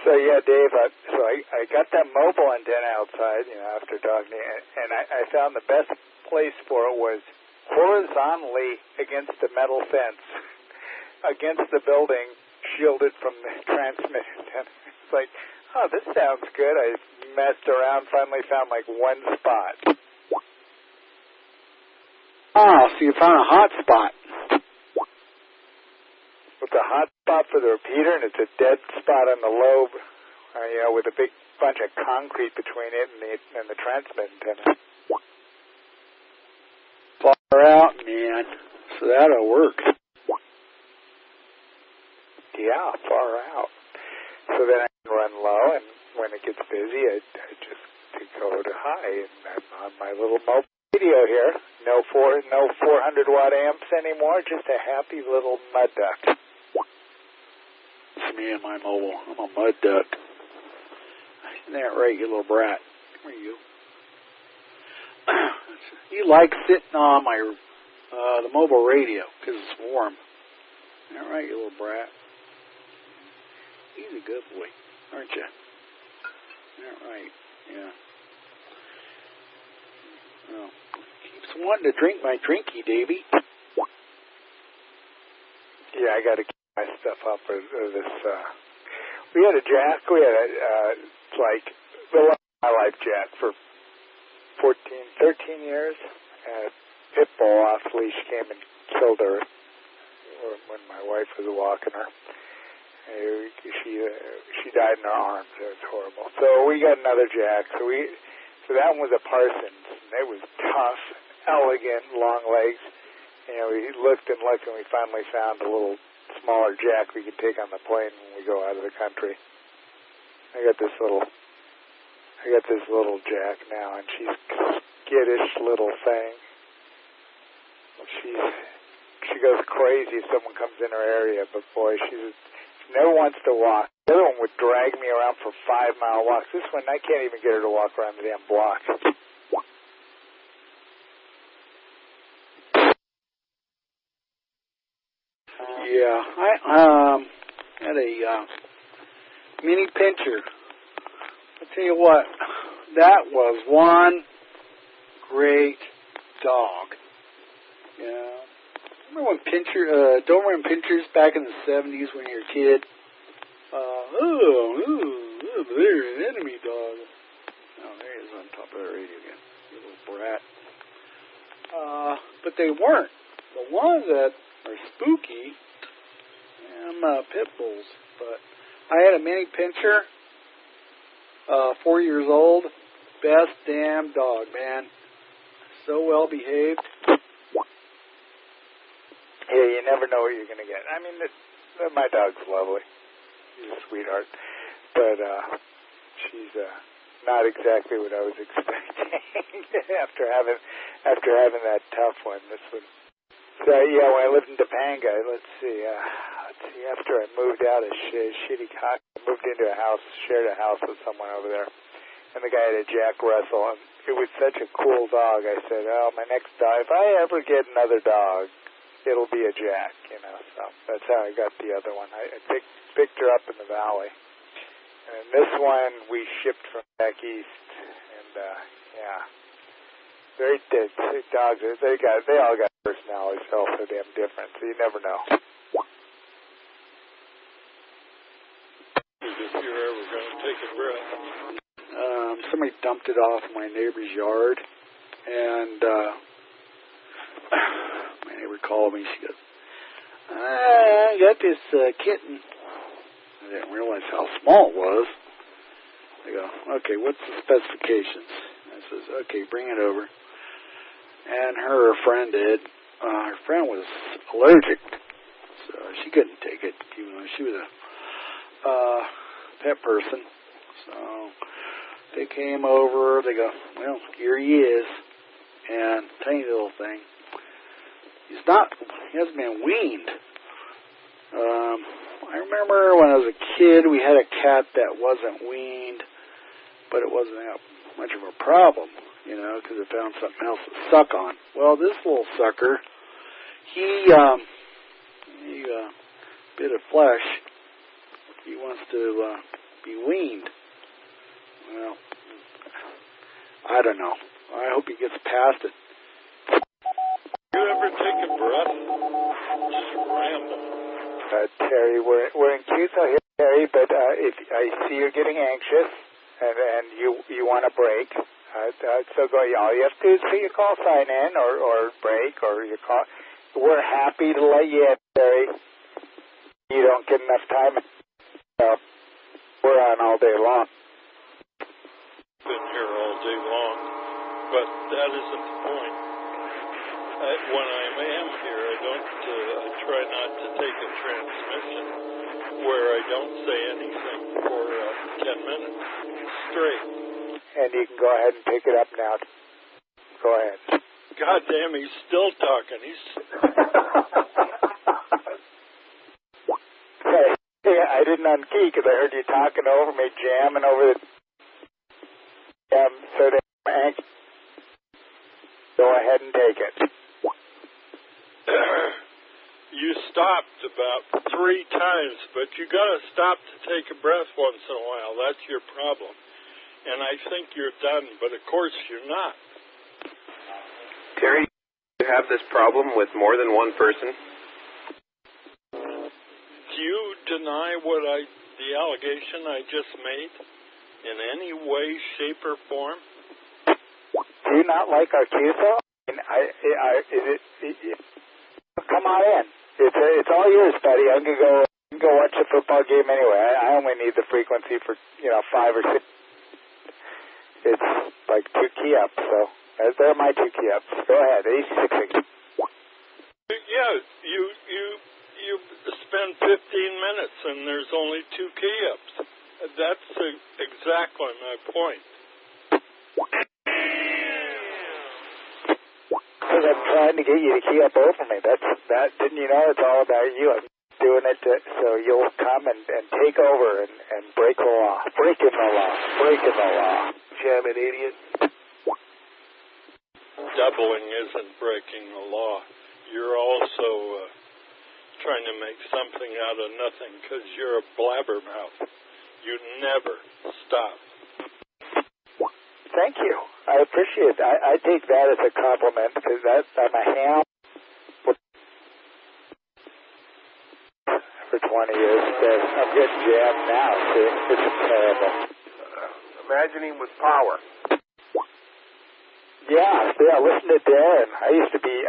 So yeah, Dave. I got that mobile antenna outside, after talking, and I found the best place for it was horizontally against the metal fence, against the building, shielded from the transmitter antenna. It's like, oh, this sounds good. I messed around, finally found like one spot. Oh, so you found a hot spot. It's a hot spot for the repeater, and it's a dead spot on the lobe, with a big bunch of concrete between it and the transmit antenna. Far out, man. So that'll work. Yeah, far out. So then I can run low, and when it gets busy, I just go to high, and I'm on my little mobile radio here. No 400-watt amps anymore, just a happy little mud duck. It's me and my mobile. I'm a mud duck. Isn't that right, you little brat? Come here, you. You like sitting on my the mobile radio because it's warm. Isn't that right, you little brat? He's a good boy, aren't you? Isn't that right? Yeah. Well, keeps wanting to drink my drinky, Davy. Yeah, I got to keep my stuff up for this. We had a jack. We had my life jack for 13 years. And a pit bull off leash came and killed her when my wife was walking her. She died in her arms. It was horrible. So we got another jack. So that one was a Parsons. And it was tough, elegant, long legs. We looked and looked, and we finally found a little smaller jack we could take on the plane when we go out of the country. I got this little jack now, and she's a skittish little thing. She goes crazy if someone comes in her area, but boy, she never wants to walk. The other one would drag me around for 5-mile walks. This one, I can't even get her to walk around the damn block. Yeah, I had a mini pincher. I'll tell you what, that was one great dog. Yeah. Remember when Doberman pinchers back in the 70s when you were a kid? There's an enemy dog. Oh, there he is on top of the radio again. You little brat. But they weren't. The ones that are spooky, pit bulls. But I had a mini pincher, 4 years old. Best damn dog, man. So well behaved. Yeah, you never know what you're going to get. I mean, my dog's lovely. She's a sweetheart. But she's not exactly what I was expecting after having that tough one. This one. So, yeah, when I lived in Topanga, let's see, after I moved out of shitty cock, I moved into a house, shared a house with someone over there. And the guy had a Jack Russell, and it was such a cool dog. I said, my next dog, if I ever get another dog, it'll be a Jack, So that's how I got the other one. I picked her up in the valley. And this one we shipped from back east. And, very big dogs. They all got personalities, they're all so damn different, so you never know. If you're ever going to take a breath. Somebody dumped it off in my neighbor's yard, and my neighbor called me. She goes, I got this kitten. I didn't realize how small it was. I go, okay, what's the specifications? I says, okay, bring it over. And her friend did. Her friend was allergic, so she couldn't take it, even though she was a pet person. So they came over. They go, well, here he is, and tiny little thing. He hasn't been weaned. I remember when I was a kid, we had a cat that wasn't weaned, but it wasn't that much of a problem, because it found something else to suck on. Well, this little sucker, he bit of flesh. He wants to be weaned. Well, I don't know. I hope he gets past it. You ever take a breath? Just ramble. Terry, we're in QSO here, Terry, but if I see you're getting anxious and you want a break, so go. All you have to do is put your call sign in or break or your call. We're happy to let you in, Terry. You don't get enough time. We're on all day long. Been here all day long, but that isn't the point. When I am here, I try not to take a transmission where I don't say anything for 10 minutes straight. And you can go ahead and pick it up now. Go ahead. God damn, he's still talking. Hey, I didn't unkey because I heard you talking over me, jamming over the... so go ahead and take it. You stopped about 3 times, but you got to stop to take a breath once in a while. That's your problem. And I think you're done, but of course you're not. Terry, do you have this problem with more than one person? Do you deny the allegation I just made in any way, shape, or form? Do you not like our QSO? Come on in. It's all yours, buddy. I can go watch a football game anyway. I only need the frequency for 5 or 6. It's like 2 key ups, so they're my 2 key ups. Go ahead, AC6AK. Yeah, you spend 15 minutes and there's only 2 key ups. That's exactly my point. Because I'm trying to get you to key up over me. Didn't you know it's all about you? I'm doing it so you'll come and take over and break the law. Breaking the law. Jamming idiot. Doubling isn't breaking the law. You're also trying to make something out of nothing because you're a blabbermouth. You never stop. Thank you. I appreciate that. I take that as a compliment because I'm a ham for 20 years. I'm getting jammed now, see? It's terrible. Imagining with power. Yeah, listen to Darren. I used to be...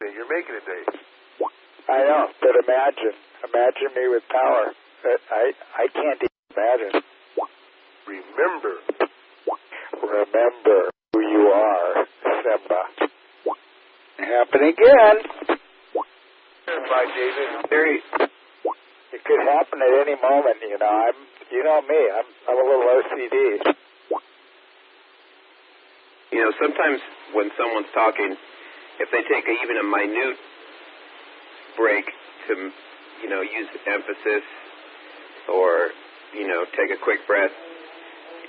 You're making it, Dave. I know, but imagine me with power. I can't even imagine. Remember who you are, Simba. Happen again. Bye, David. Terry, It could happen at any moment, you know me, I'm a little OCD. sometimes when someone's talking, if they take even a minute break to, use emphasis or, take a quick breath,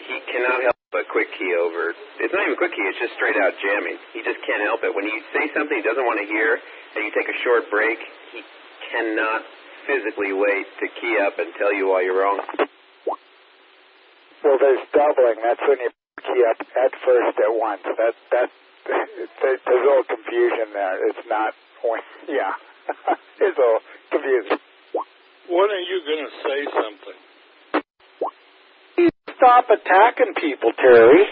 he cannot help but quick key over. It's not even quick key, it's just straight out jamming. He just can't help it. When you say something he doesn't want to hear and you take a short break, he cannot physically wait to key up and tell you why you're wrong. Well, there's doubling. That's when you key up at first at once. There's a little confusion there. It's not, yeah. It's a little confusing. When are you going to say something? Stop attacking people, Terry.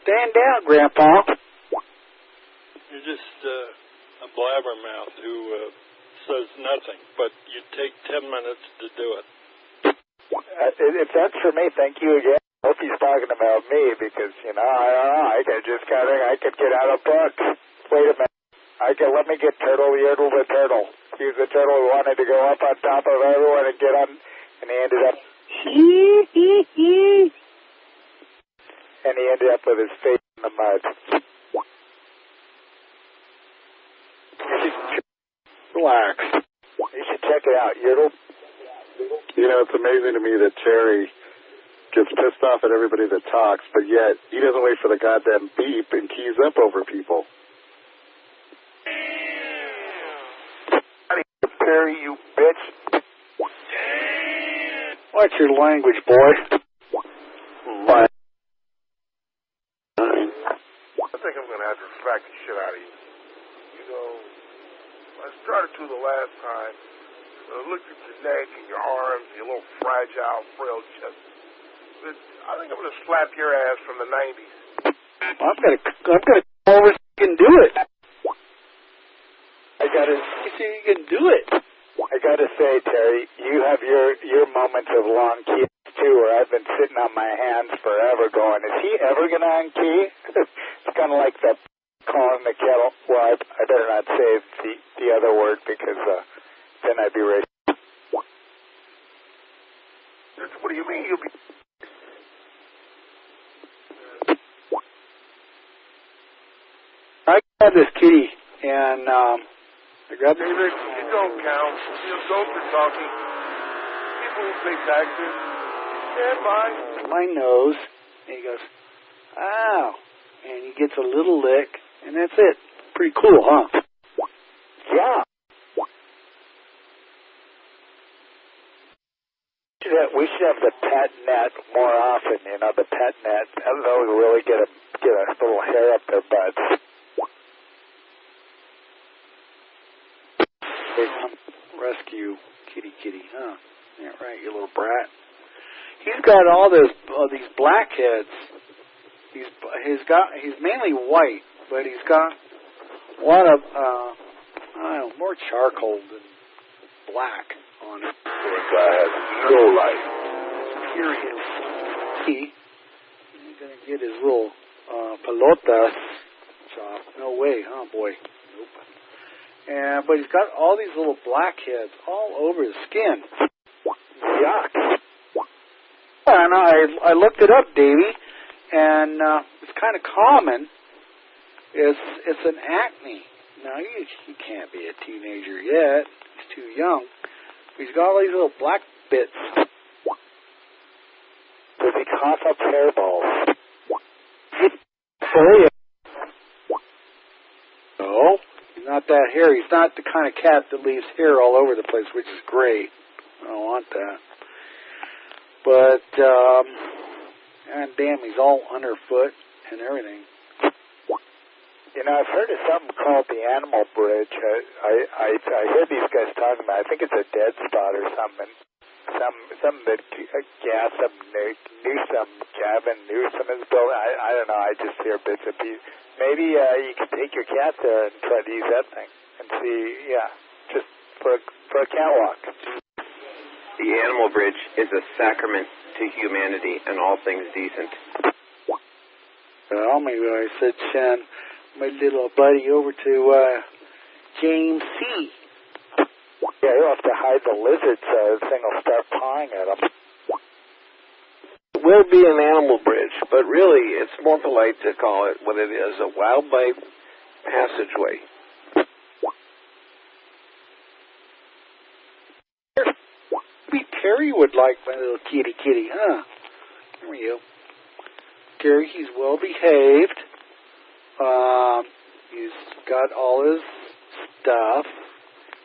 Stand down, Grandpa. You're just a blabbermouth who says nothing, but you take 10 minutes to do it. If that's for me, thank you again. I hope he's talking about me because, I don't know. I could get out of book. Wait a minute. Let me get Turtle, Yertle the Turtle. He was the turtle who wanted to go up on top of everyone and get on, and he ended up... and he ended up with his face in the mud. Relax. You should check it out, Yertle. It's amazing to me that Terry gets pissed off at everybody that talks, but yet he doesn't wait for the goddamn beep and keys up over people. Terry, you bitch. Watch your language, boy. Fine. I think I'm going to have to smack the shit out of you. You know, I started to the last time. I looked at your neck and your arms, your little fragile, frail chest. But I think I'm going to slap your ass from the 90s. I'm gonna come over so you can do it. I gotta see you can do it. I gotta say, Terry, you have your moments of long keys too, where I've been sitting on my hands forever going, is he ever gonna unkey? It's kind of like the calling the kettle. Well, I better not say the other word because then I'd be racist. What do you mean you'll be? I grabbed this kitty and I grabbed it. It don't count. You adults are talking. People who pay taxes. Stand by. My nose, and he goes, ow, and he gets a little lick, and that's it. Pretty cool, huh? Yeah. We should have the pet net more often. You know, the pet net. Those really get a little hair up their butts. Rescue kitty, huh? Yeah, right, you little brat. He's got all these blackheads. He's mainly white, but he's got a lot of I don't know, more charcoal than black on it. This guy has no life. Here he is. He's gonna get his little pelotas chopped. No way, huh, boy? Nope. But he's got all these little blackheads all over his skin. Yuck. And I looked it up, Davey, and it's kind of common. It's an acne. Now, he can't be a teenager yet. He's too young. But he's got all these little black bits. Does he cough up hairballs? Oh, yeah. No, he's not that hairy. He's not the kind of cat that leaves hair all over the place, which is great. I don't want that. But, and damn, he's all underfoot and everything. You know, I've heard of something called the animal bridge. I heard these guys talking about. I think it's a dead spot or something. Something that Gavin Newsom is building. I don't know. I just hear bits and pieces. Maybe you can take your cat there and try to use that thing and see. Yeah, just for a cat walk. The animal bridge is a sacrament to humanity and all things decent. Well, maybe I should send my little buddy over to James C. Yeah, he'll have to hide the lizard so the thing will start pawing at him. It will be an animal bridge, but really it's more polite to call it what it is, a wildlife passageway. Maybe Terry would like my little kitty, huh? There we go. Terry, he's well behaved. He's got all his stuff,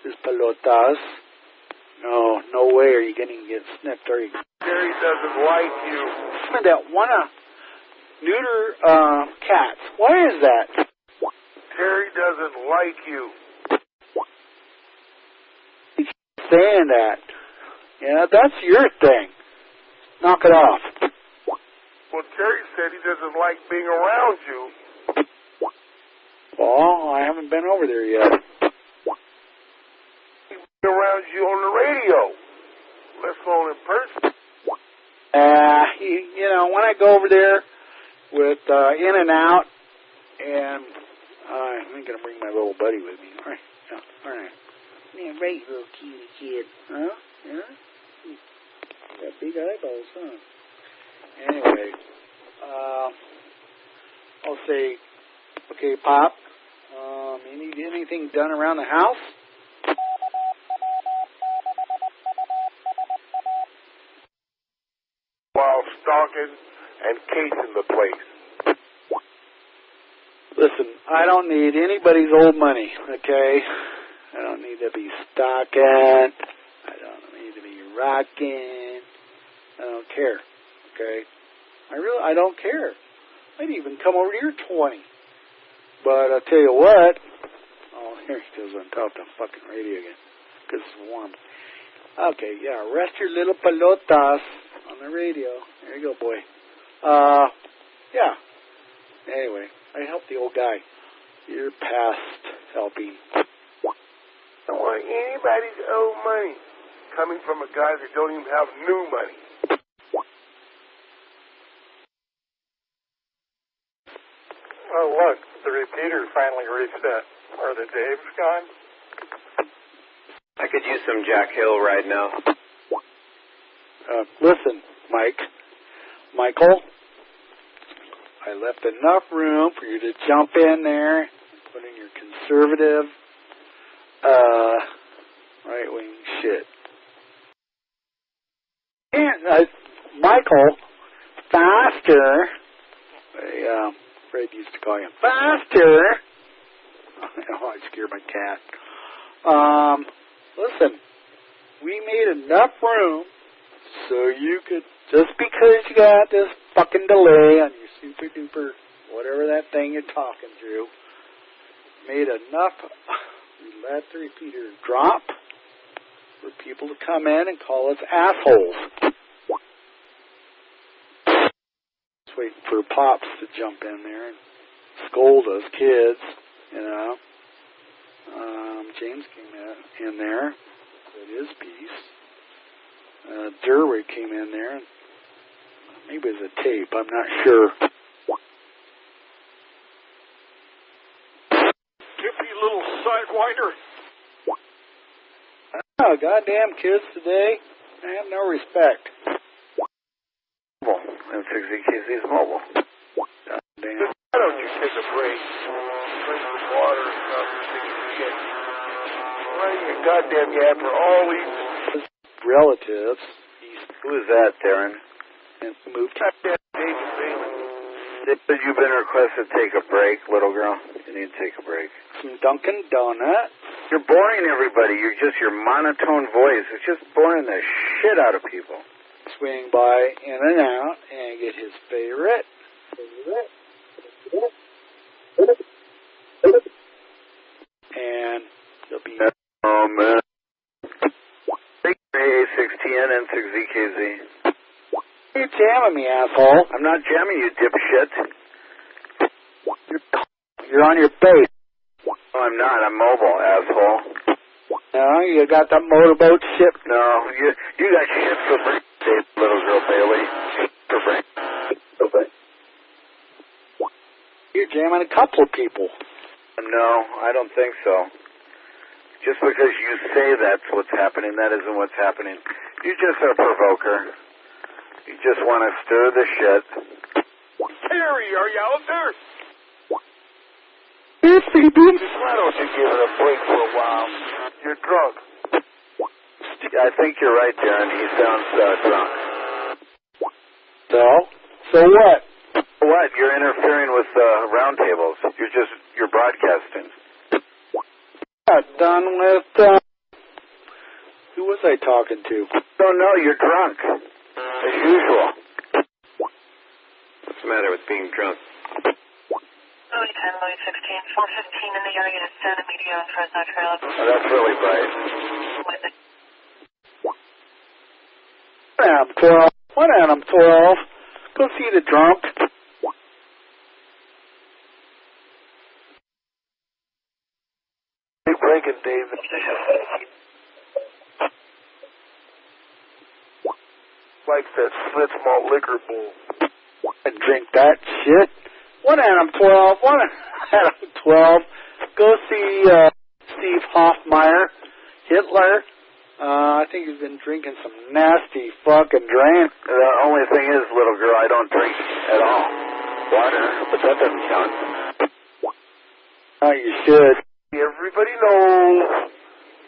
his pelotas. No way are you going to get snipped, are you? Terry doesn't like you. That want to neuter cats. Why is that? Terry doesn't like you. He's saying that. Yeah, that's your thing. Knock it off. Well, Terry said he doesn't like being around you. Well, I haven't been over there yet. He's been around you on the radio. Let's go in person. You know, when I go over there with In and Out, and I'm going to bring my little buddy with me. All right. Yeah, all right. Yeah, right, little cutie kid. Huh? Yeah? Got big eyeballs, huh? Anyway, I'll say, okay, Pop, you need anything done around the house? While stalking and casing the place. Listen, I don't need anybody's old money, okay? I don't need need to be stalking. I don't need to be rocking. I don't care. Okay? I don't care. I'd even come over to your 20. But I'll tell you what. Oh, here he goes on top of the fucking radio again. Because it's warm. Okay, yeah, rest your little pelotas on the radio. There you go, boy. Yeah. Anyway, I helped the old guy. You're past helping. I don't want anybody to owe money coming from a guy that don't even have new money. Oh, look, the repeater finally reset. Are the Daves gone? I could use some Jack Hill right now. Listen, Michael, I left enough room for you to jump in there and put in your conservative, right-wing shit. And, Michael, faster. Fred used to call him faster. Oh, I scared my cat. Listen, we made enough room so you could, just because you got this fucking delay on your super duper, whatever that thing you're talking through, made enough, we let the repeater drop for people to come in and call us assholes. Just waiting for Pops to jump in there and scold us kids, you know. James came in there, said his piece. Derwick came in there, and maybe it was a tape, I'm not sure. Hippie little sidewinder. Oh, goddamn kids today, I have no respect. N6ZUS is mobile. Goddamn. Why don't you take a break? Drink some water and stuff and take a shit. Running your goddamn yapper all evening. Relatives. Who is that, Darren? And moved. Goddamn David Bayley. You've been requested to take a break, little girl. You need to take a break. Some Dunkin' Donuts. You're boring everybody. Your monotone voice. It's just boring the shit out of people. Swing by in and out and get his favorite. And there'll be... Oh, man. Take your AA6TN N6ZKZ. You're jamming me, asshole. I'm not jamming you, dipshit. You're on your base. No, I'm not. I'm mobile, asshole. No, you got that motorboat ship. No, you got shit for brain, little girl Bayley. For brain. Okay. You're jamming a couple of people. No, I don't think so. Just because you say that's what's happening, that isn't what's happening. You just are a provoker. You just want to stir the shit. Terry, are you out there? Yes, baby. Why don't you give it a break for a while? You're drunk. I think you're right, Darren. He sounds drunk. So what? What? You're interfering with roundtables. You're broadcasting. Got done with, who was I talking to? Don't know. You're drunk. As usual. What's the matter with being drunk? Louis 10, Louis 16, 415 in the area to Santa Media and Fresno Trail. Oh, that's really bright. What Adam 12? Go see the drunk. Big breaking, David. Like that Slits malt liquor bull. And drink that shit. What Adam 12? What Adam 12? Go see Steve Hoffmeyer, Hitler. I think he's been drinking some nasty fucking drink. The only thing is, little girl, I don't drink at all. Water, but that doesn't count. Oh, you should. Everybody knows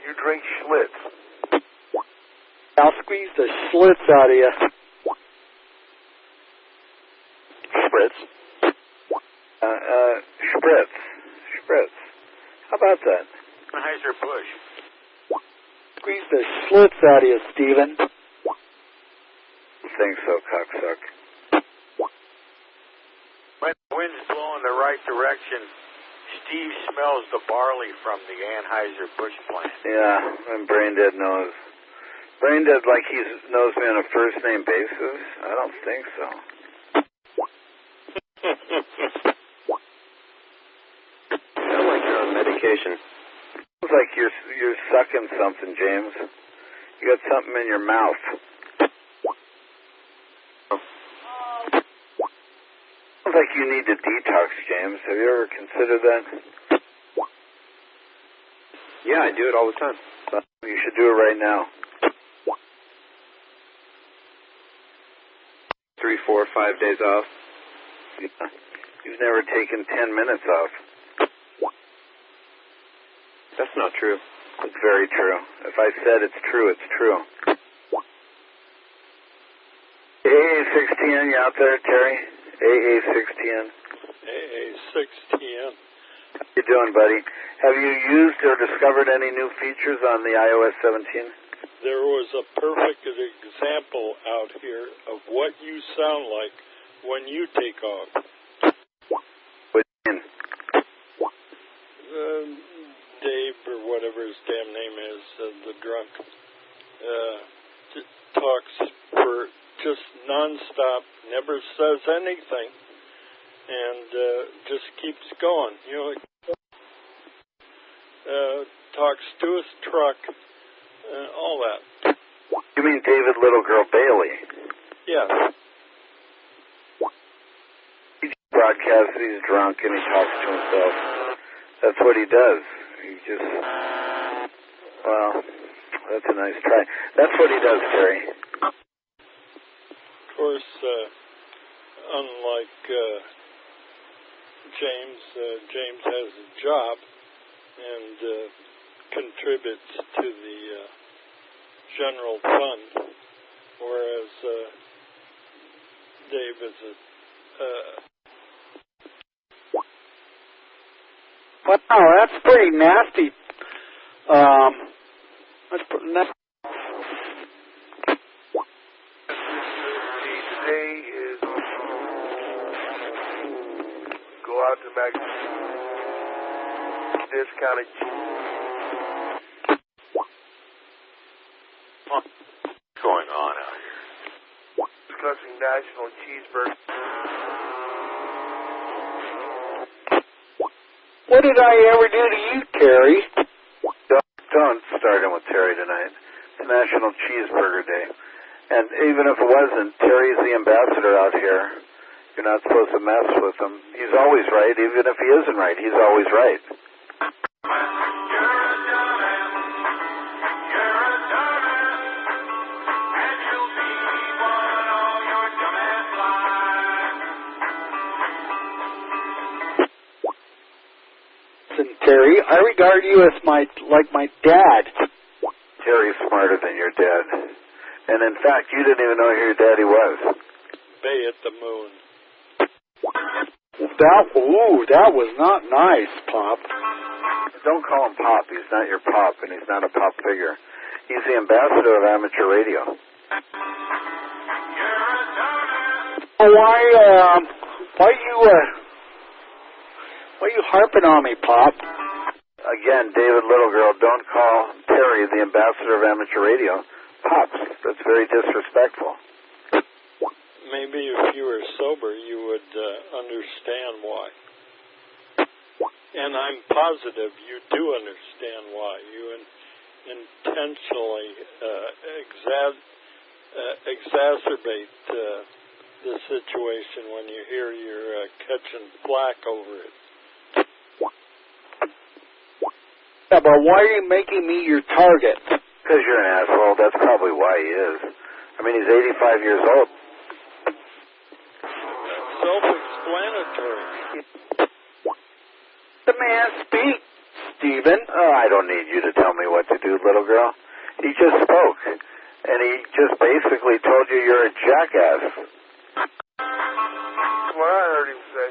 you drink Schlitz. I'll squeeze the Schlitz out of you. Spritz. Spritz. How about that? Anheuser-Busch. the schlitz out of you, Steven. I think so, cocksuck. When the wind's blowing the right direction, Steve smells the barley from the Anheuser-Busch plant. Yeah, and Braindead knows. Braindead like he knows me on a first-name basis? I don't think so. Sound like you're on medication. Sounds like you're sucking something, James. You got something in your mouth. Sounds like you need to detox, James. Have you ever considered that? Yeah, I do it all the time. You should do it right now. 3, 4, 5 days off. Yeah. You've never taken 10 minutes off. That's not true. It's very true. If I said it's true, it's true. AA6TN, you out there, Terry? AA6TN. AA6TN. How you doing, buddy? Have you used or discovered any new features on the iOS 17? There was a perfect example out here of what you sound like when you take off. What do you mean? Dave, or whatever his damn name is, the drunk, talks for just nonstop, never says anything, and just keeps going. You know, talks to his truck, all that. You mean David Little Girl Bayley? Yes. He broadcasts that he's drunk and he talks to himself. That's what he does. He just, well, that's a nice try. That's what he does, Terry. Of course, unlike James, James has a job and contributes to the general fund, whereas Dave is a... Wow, that's pretty nasty. That's pretty nasty. Today is go out to Mac discounted cheese. What's going on out here? Discussing National Cheeseburger. What did I ever do to you, Terry? Don't start in with Terry tonight. It's National Cheeseburger Day. And even if it wasn't, Terry's the ambassador out here. You're not supposed to mess with him. He's always right. Even if he isn't right, he's always right. Terry, I regard you as my dad. Terry's smarter than your dad. And in fact, you didn't even know who your daddy was. Bay at the moon. That was not nice, Pop. Don't call him Pop. He's not your Pop, and he's not a pop figure. He's the ambassador of amateur radio. Why you harping on me, Pop? Again, David Littlegirl, don't call Terry, the ambassador of amateur radio, Pops. That's very disrespectful. Maybe if you were sober, you would understand why. And I'm positive you do understand why. You intentionally exacerbate the situation when you hear you're catching flack over it. Yeah, but why are you making me your target? Because you're an asshole. That's probably why he is. I mean, he's 85 years old. Self-explanatory. The man speak, Stephen. Oh, I don't need you to tell me what to do, little girl. He just spoke. And he just basically told you you're a jackass. That's what I heard him say.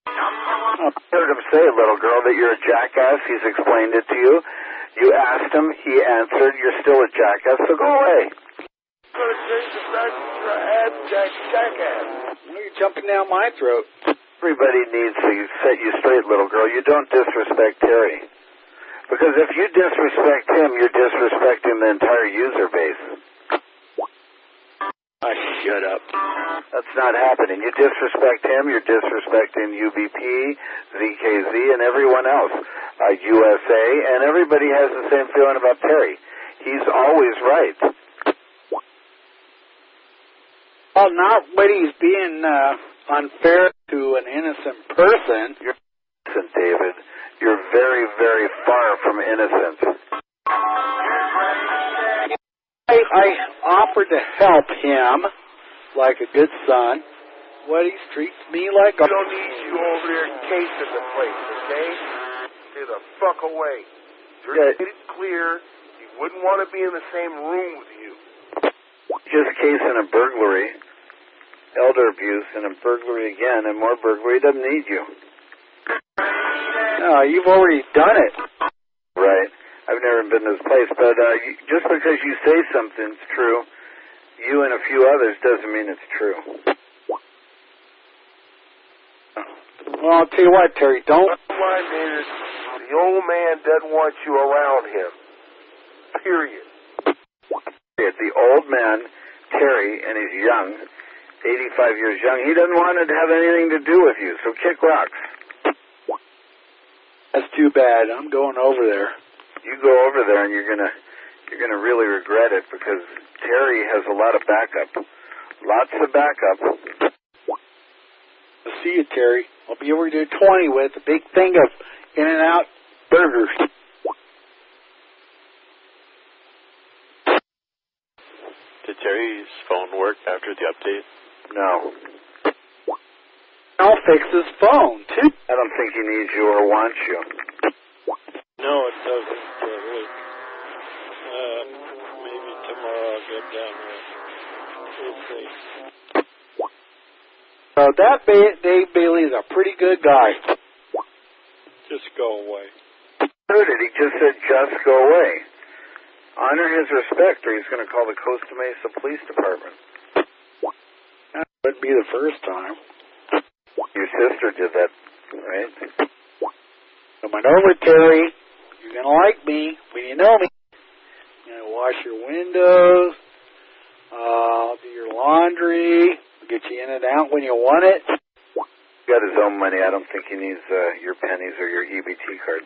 I heard him say, little girl, that you're a jackass. He's explained it to you. You asked him, he answered, you're still a jackass, so go away. I'm going to change the fact that you're an jackass. Well, you're jumping down my throat. Everybody needs to set you straight, little girl. You don't disrespect Terry. Because if you disrespect him, you're disrespecting the entire user base. Shut up. That's not happening. You disrespect him, you're disrespecting UBP, ZKZ, and everyone else. USA, and everybody has the same feeling about Terry. He's always right. Well, not when he's being unfair to an innocent person. You're innocent, David. You're very, very far from innocent. I offered to help him like a good son. What, he treats me like a... We don't need you over there casing the place, okay? Stay the fuck away. You're made it clear he wouldn't want to be in the same room with you. Just casing a burglary, elder abuse, and a burglary again, and more burglary. He doesn't need you. No, you've already done it. Right. I've never been to this place, but just because you say something's true, you and a few others doesn't mean it's true. Well, I'll tell you what, Terry, don't... Bottom line is, the old man doesn't want you around him. Period. The old man, Terry, and he's young, 85 years young, he doesn't want to have anything to do with you, so kick rocks. That's too bad. I'm going over there. You go over there and you're gonna really regret it because Terry has a lot of backup. Lots of backup. I'll see you, Terry. I'll be over to 20 with a big thing of In-N-Out burgers. Did Terry's phone work after the update? No. I'll fix his phone, too. I don't think he needs you or wants you. No, it doesn't, Luke. Maybe tomorrow I'll get down there. We'll see. So that Dave Bailey is a pretty good guy. Just go away. Heard it. He just said, just go away. Honor his respect or he's going to call the Costa Mesa Police Department. That wouldn't be the first time. Your sister did that, right? Come on over, Terry. You're going to like me when you know me. You're going to wash your windows, do your laundry, get you in and out when you want it. He's got his own money. I don't think he needs your pennies or your EBT card.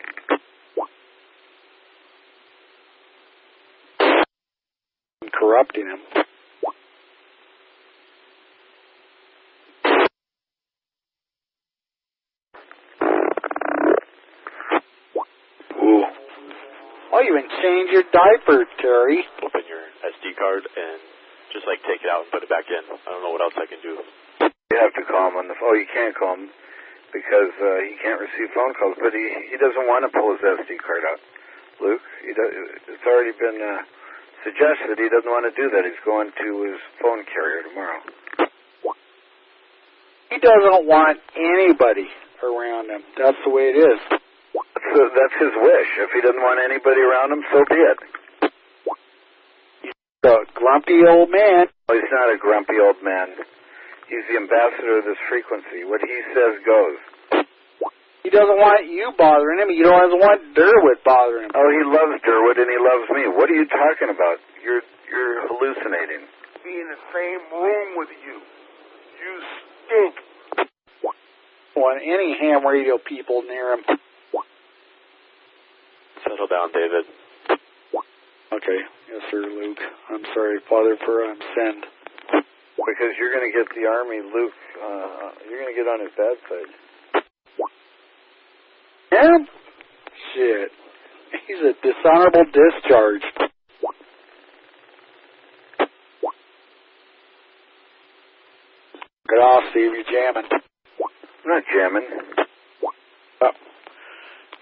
I'm corrupting him. Oh, you even change your diaper, Terry. Open your SD card and just like take it out and put it back in. I don't know what else I can do. You have to call him on the phone. Oh, you can't call him because he can't receive phone calls, but he doesn't want to pull his SD card out. Luke, it's already been suggested he doesn't want to do that. He's going to his phone carrier tomorrow. He doesn't want anybody around him. That's the way it is. That's his wish. If he doesn't want anybody around him, so be it. He's a grumpy old man. Well, he's not a grumpy old man. He's the ambassador of this frequency. What he says goes. He doesn't want you bothering him. He doesn't want Durwood bothering him. Oh, he loves Durwood and he loves me. What are you talking about? You're hallucinating. Be in the same room with you. You stink. Want any ham radio people near him. Settle down, David. Okay. Yes, sir, Luke. I'm sorry, Father, for sin. Because you're going to get the Army, Luke. You're going to get on his bad side. Yeah? Shit. He's a dishonorable discharge. Get off, Steve. You're jamming. I'm not jamming.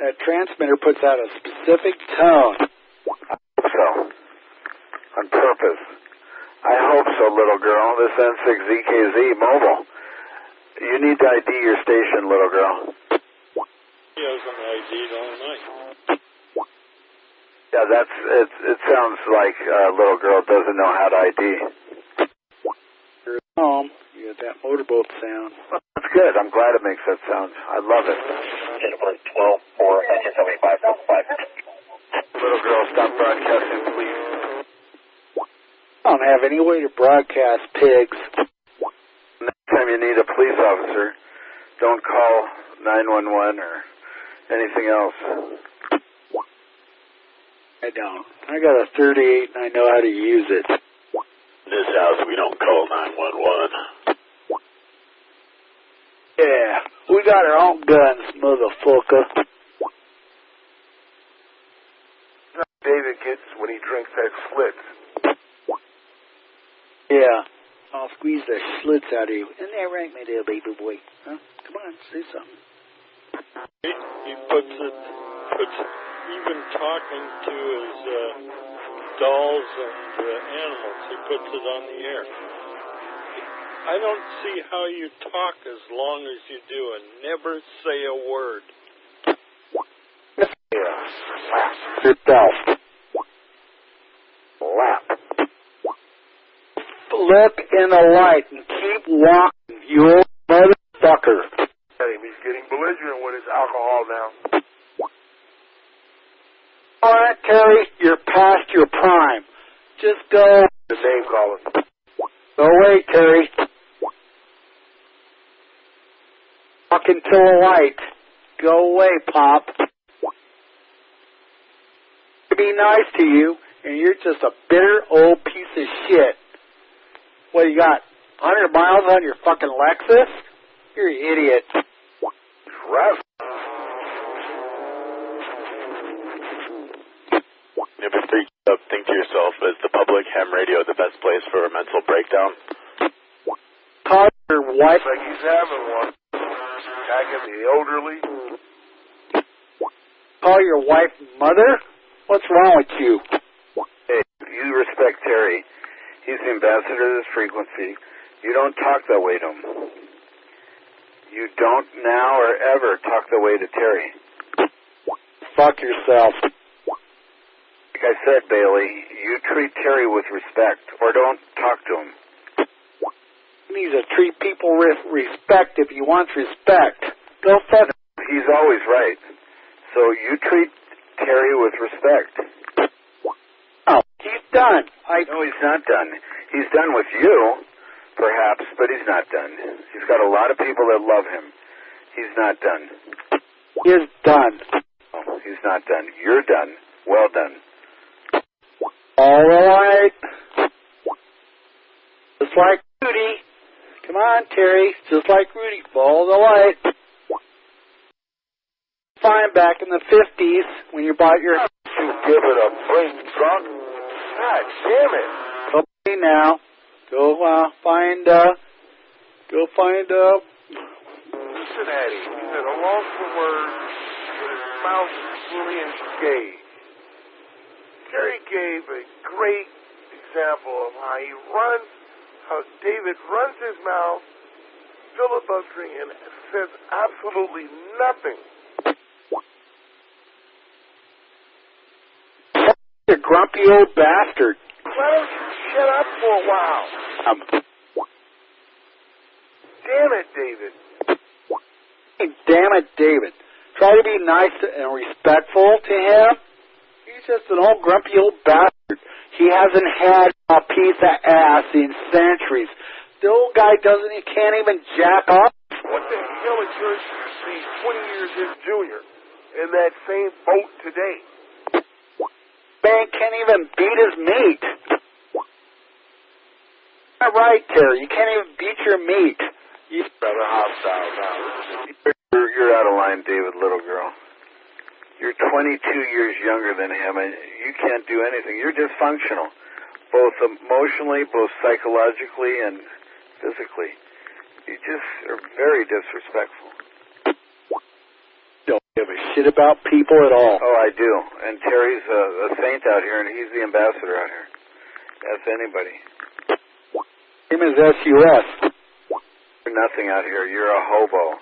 That transmitter puts out a specific tone. I hope so. On purpose. I hope so, little girl. This N6ZUS mobile. You need to ID your station, little girl. He hasn't ID'd all night. Yeah, it sounds like a little girl doesn't know how to ID. You're home. You got that motorboat sound. Well, that's good. I'm glad it makes that sound. I love it. 12-4, little girl, stop broadcasting, please. I don't have any way to broadcast pigs. Next time you need a police officer, don't call 911 or anything else. I don't. I got a 38 and I know how to use it. In this house, we don't call 911. Yeah, we got our own guns, motherfucker. David gets when he drinks that Schlitz. Yeah, I'll squeeze the Schlitz out of you. Isn't that right, my little baby boy? Huh? Come on, say something. He puts even talking to his dolls and animals, he puts it on the air. I don't see how you talk as long as you do and never say a word. Sit down. Lap. Look in the light and keep walking, you old motherfucker. He's getting belligerent with his alcohol now. All right, Terry, you're past your prime. Just go. The name calling. Go away, Terry. Walk into the light. Go away, Pop. To be nice to you, and you're just a bitter old piece of shit. What, you got 100 miles on your fucking Lexus? You're an idiot. Rough. If you freak up, think to yourself, is the public ham radio the best place for a mental breakdown? Call your wife. Like he's having one. Attacking the elderly. Call your wife mother? What's wrong with you? Hey, you respect Terry. He's the ambassador of this frequency. You don't talk that way to him. You don't now or ever talk that way to Terry. Fuck yourself. Like I said, Bayley, you treat Terry with respect, or don't talk to him. You need to treat people with respect if you want respect. Go fuck. He's always right. So you treat Terry with respect. Oh, he's done. No, he's not done. He's done with you, perhaps, but he's not done. He's got a lot of people that love him. He's not done. He is done. Oh, he's not done. You're done. Well done. All right. Just like Rudy. Come on, Terry. Just like Rudy. Follow the light. Fine, back in the 50s when you bought your... You give it a break, drunk. God damn it. Okay, now. Go find Cincinnati. He's at a loss for words with his mouth fully engaged. Terry gave a great example of how David runs his mouth, filibustering, and says absolutely nothing. You grumpy old bastard. Why don't you shut up for a while? Damn it, David. Damn it, David. Try to be nice and respectful to him. He's just an old grumpy old bastard. He hasn't had a piece of ass in centuries. The old guy can't even jack off. What the hell is yours to be 20 years his junior in that same boat today? Man can't even beat his meat. All right, Terry. You can't even beat your meat. You're rather hostile now. You're out of line, David, little girl. You're 22 years younger than him, and you can't do anything. You're dysfunctional, both emotionally, both psychologically, and physically. You just are very disrespectful. Don't give a shit about people at all. Oh, I do. And Terry's a saint out here, and he's the ambassador out here. That's anybody. Him is SUS. You're nothing out here. You're a hobo.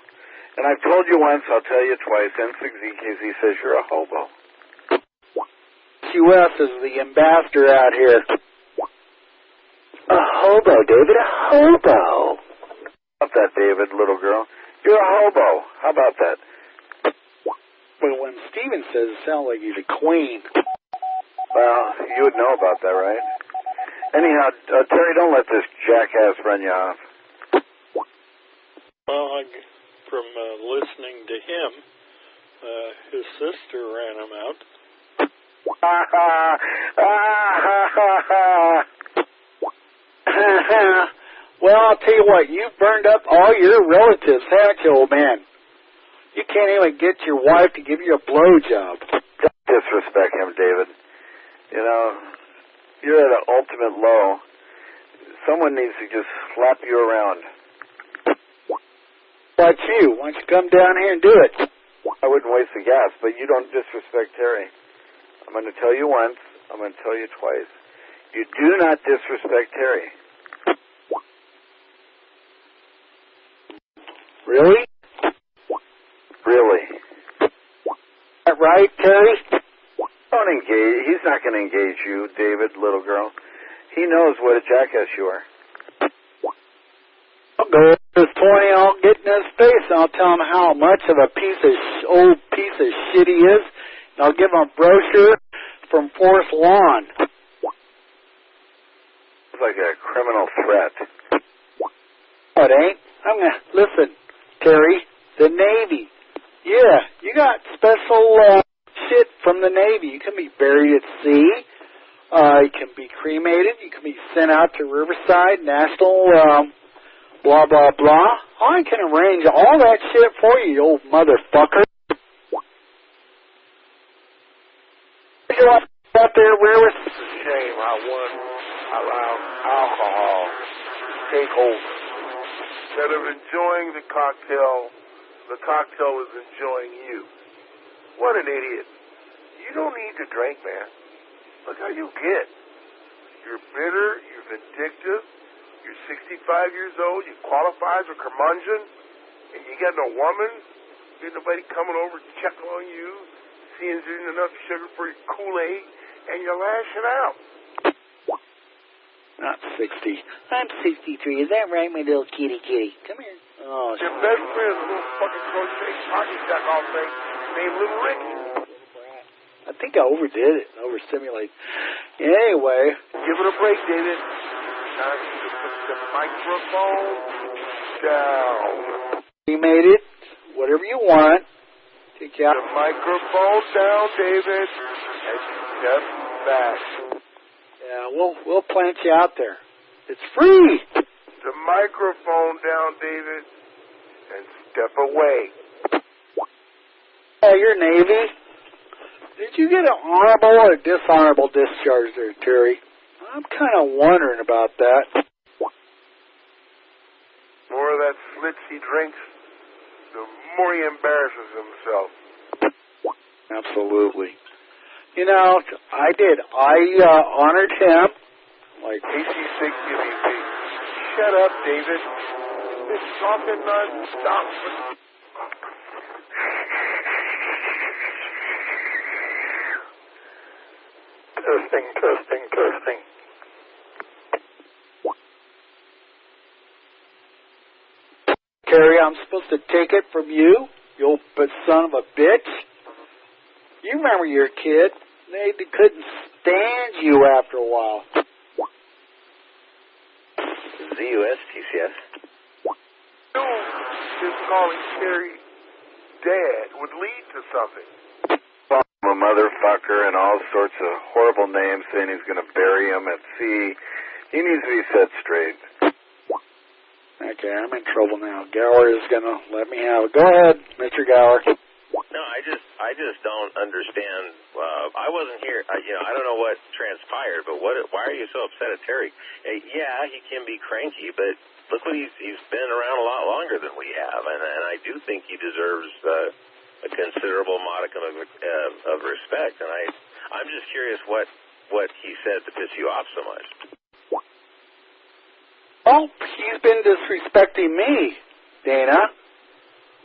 And I've told you once, I'll tell you twice, N6ZUS says you're a hobo. N6ZUS is the ambassador out here. A hobo, David, a hobo. How about that, David, little girl? You're a hobo. How about that? But when Steven says it sounds like he's a queen. Well, you would know about that, right? Anyhow, Terry, don't let this jackass run you off. Well, from listening to him, his sister ran him out. Well, I'll tell you what, you've burned up all your relatives, haven't you, old man? You can't even get your wife to give you a blowjob. Don't disrespect him, David. You know, you're at an ultimate low. Someone needs to just slap you around. What you? Why don't you come down here and do it? I wouldn't waste the gas, but you don't disrespect Terry. I'm going to tell you once. I'm going to tell you twice. You do not disrespect Terry. Really? Really. Is that right, Terry? Don't engage. He's not going to engage you, David, little girl. He knows what a jackass you are. I'll go over this 20, I'll get in his face, and I'll tell him how much of a old piece of shit he is, and I'll give him a brochure from Forest Lawn. It's like a criminal threat. No, it ain't. I'm going to, listen, Terry, the Navy. Yeah, you got special shit from the Navy. You can be buried at sea. You can be cremated. You can be sent out to Riverside National, blah, blah, blah. I can arrange all that shit for you, you old motherfucker. You out there, where was... Shame how one allowed alcohol to take over. Instead of enjoying the cocktail is enjoying you. What an idiot. You don't need to drink, man. Look how you get. You're bitter, you're vindictive, you're 65 years old, you qualify as a curmudgeon, and you got no woman, you got nobody coming over checking on you, seeing there's isn't enough sugar for your Kool-Aid, and you're lashing out. Not 60. I'm 63. Is that right, my little kitty? Come here. Oh, your best friend's a little fucking crochet hockey jack off thing named Little Ricky. I think I overdid it, overstimulated. Anyway. Give it a break, David. Time to put the microphone down. You made it. Whatever you want. Take you out. The microphone down, David. And step back. Yeah, we'll plant you out there. It's free. The microphone down, David. And step away. Oh, you're Navy. Did you get an honorable or a dishonorable discharge there, Terry? I'm kind of wondering about that. More of that slits he drinks, the more he embarrasses himself. Absolutely. You know, I did. I honored him. Like AC6AK. Shut up, David. It's talking non-stop. Testing. Terry, I'm supposed to take it from you, you old son of a bitch. You remember your kid. They couldn't stand you after a while. ZUS, TCS. Just calling Terry Dad would lead to something. A motherfucker and all sorts of horrible names, saying he's going to bury him at sea. He needs to be set straight. Okay, I'm in trouble now. Gower is going to let me have it. Go ahead, Mr. Gower. No, I just don't understand. I wasn't here. I don't know what transpired, but why are you so upset at Terry? Yeah, he can be cranky, but look what he's been around a lot longer than we have, and I do think he deserves a considerable modicum of respect. And I'm just curious what he said to piss you off so much. Well, he's been disrespecting me, Dana.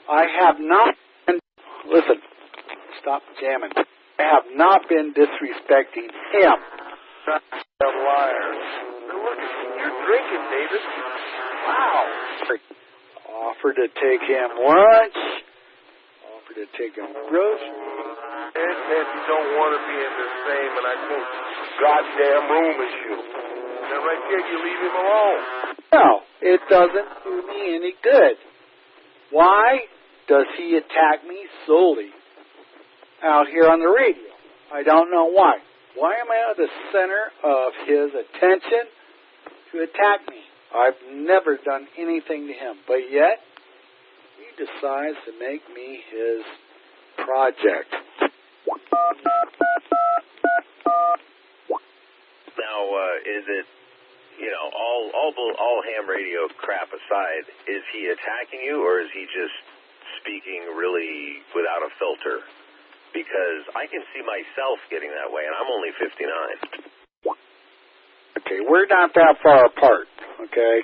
I have not. Listen, stop jamming. I have not been disrespecting him. Damn liar. Look, you're drinking, David. Wow. Offered to take him lunch. Offered to take him groceries. And said you don't want to be in the same, and I quote, goddamn room as you. Now right there, you leave him alone. No, it doesn't do me any good. Why does he attack me solely out here on the radio? I don't know why. Why am I at the center of his attention to attack me? I've never done anything to him, but yet he decides to make me his project. Now, is it, you know, all ham radio crap aside, is he attacking you, or is he just speaking really without a filter? Because I can see myself getting that way, and I'm only 59. Okay, we're not that far apart, okay,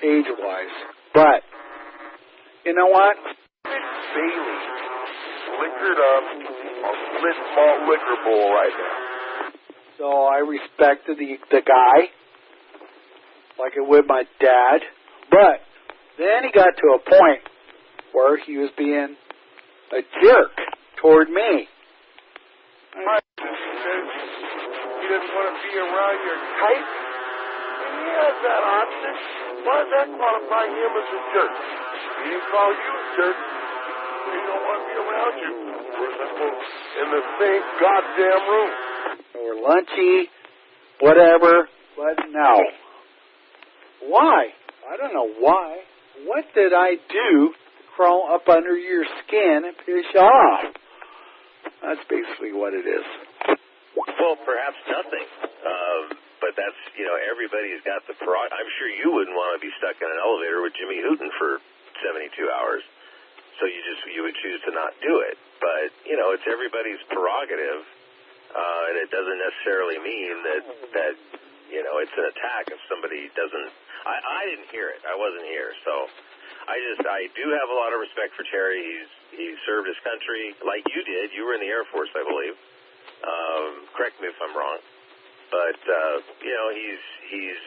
age-wise. But, you know what? Bayley, liquored up, a split malt liquor bowl right now. So I respected the guy, like I would my dad. But then he got to a point where he was being a jerk toward me. Right. He doesn't want to be around your type. And he has that option. Why does that qualify him as a jerk? He didn't call you a jerk. He don't want to be around you. In the same goddamn room. Or lunchy, whatever, but no. Why? I don't know why. What did I do to crawl up under your skin and piss you off? That's basically what it is. Well, perhaps nothing. But that's, you know, everybody's got the prerogative. I'm sure you wouldn't want to be stuck in an elevator with Jimmy Hooten for 72 hours. So you would choose to not do it. But, you know, it's everybody's prerogative. And it doesn't necessarily mean that, you know, it's an attack if somebody doesn't. I didn't hear it. I wasn't here. So I do have a lot of respect for Terry. He served his country like you did. You were in the Air Force, I believe. Correct me if I'm wrong. But, you know, he's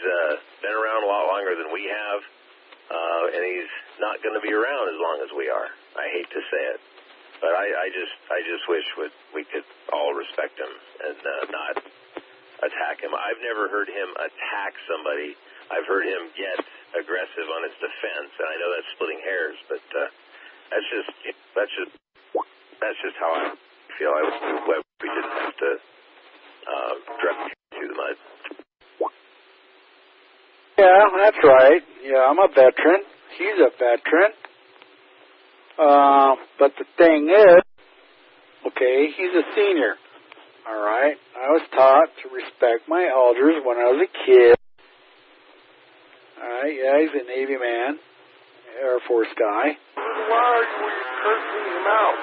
been around a lot longer than we have. And he's not going to be around as long as we are. I hate to say it. But I just wish we could all respect him and not attack him. I've never heard him attack somebody. I've heard him get aggressive on his defense, and I know that's splitting hairs, but that's just how I feel. I was glad we didn't have to drag him through the mud. Yeah, that's right. Yeah, I'm a veteran. He's a veteran. But the thing is, okay, he's a senior. All right. I was taught to respect my elders when I was a kid. All right. Yeah, he's a Navy man, Air Force guy. Why were you cursing him out?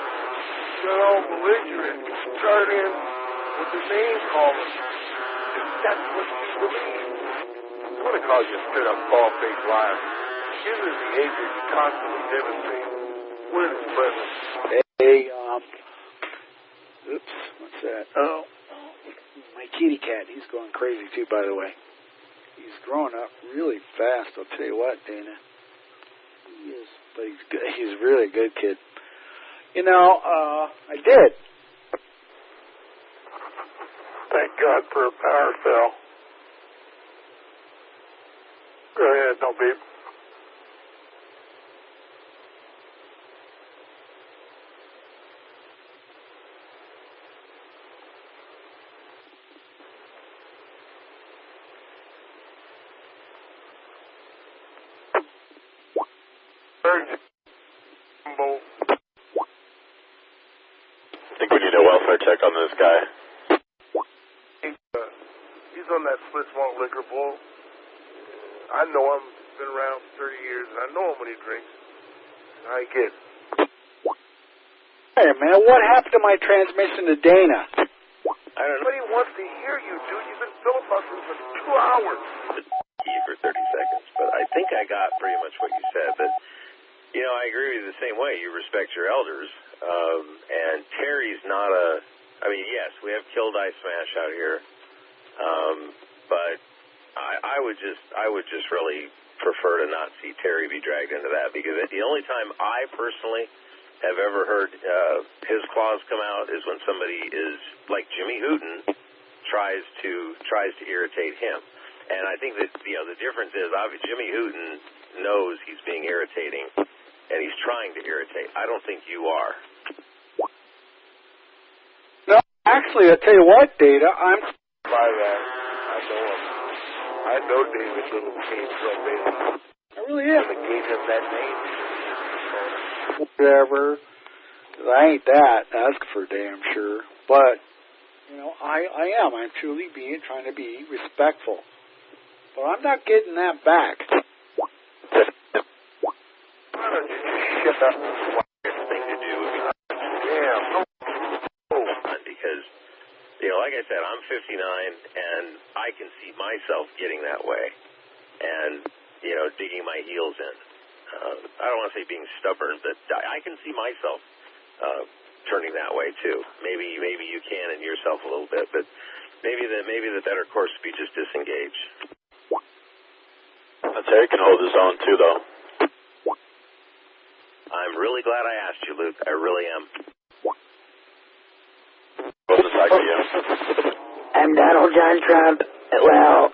Got all belligerent. Start in with the name calling. If that's what you believe. I want to call you a straight-up bald-faced liar. Given the behavior you constantly demonstrate. Where's his presence? Hey, oops, what's that? Oh, my kitty cat. He's going crazy too, by the way. He's growing up really fast. I'll tell you what, Dana. He is, but he's good. He's a really good kid. You know, I did. Thank God for a power cell. Go ahead, don't beep. I think we need a welfare check on this guy. He's on that split malt liquor bowl. I know him. Been around for 30 years, and I know him when he drinks. I get it. Hey, man, what happened to my transmission to Dana? I don't know. Nobody wants to hear you, dude. You've been filibustering for 2 hours. For 30 seconds, but I think I got pretty much what you said. But, you know, I agree with you the same way. You respect your elders. And Terry's not a I mean, yes, we have Kill Die Smash out here, but I would just really prefer to not see Terry be dragged into that, because the only time I personally have ever heard his claws come out is when somebody is like Jimmy Hooten tries to irritate him. And I think that the difference is Jimmy Hooten knows he's being irritating, and he's trying to irritate. I don't think you are. No, actually, I tell you what, Data, I'm by that. I know David Little came from Bayley. I really am. They gave him that name. Whatever. I ain't that's for damn sure. But I am. I'm truly trying to be respectful. But I'm not getting that back. Why don't you just shut up? Thing to do. Damn. Because, like I said, I'm 59, and I can see myself getting that way, and digging my heels in. I don't want to say being stubborn, but I can see myself turning that way too. Maybe you can in yourself a little bit, but maybe the better course would be just disengage. Terry can hold his own too, though. I'm really glad I asked you, Luke. I really am. What's the back of you? I'm Donald John Trump. Well,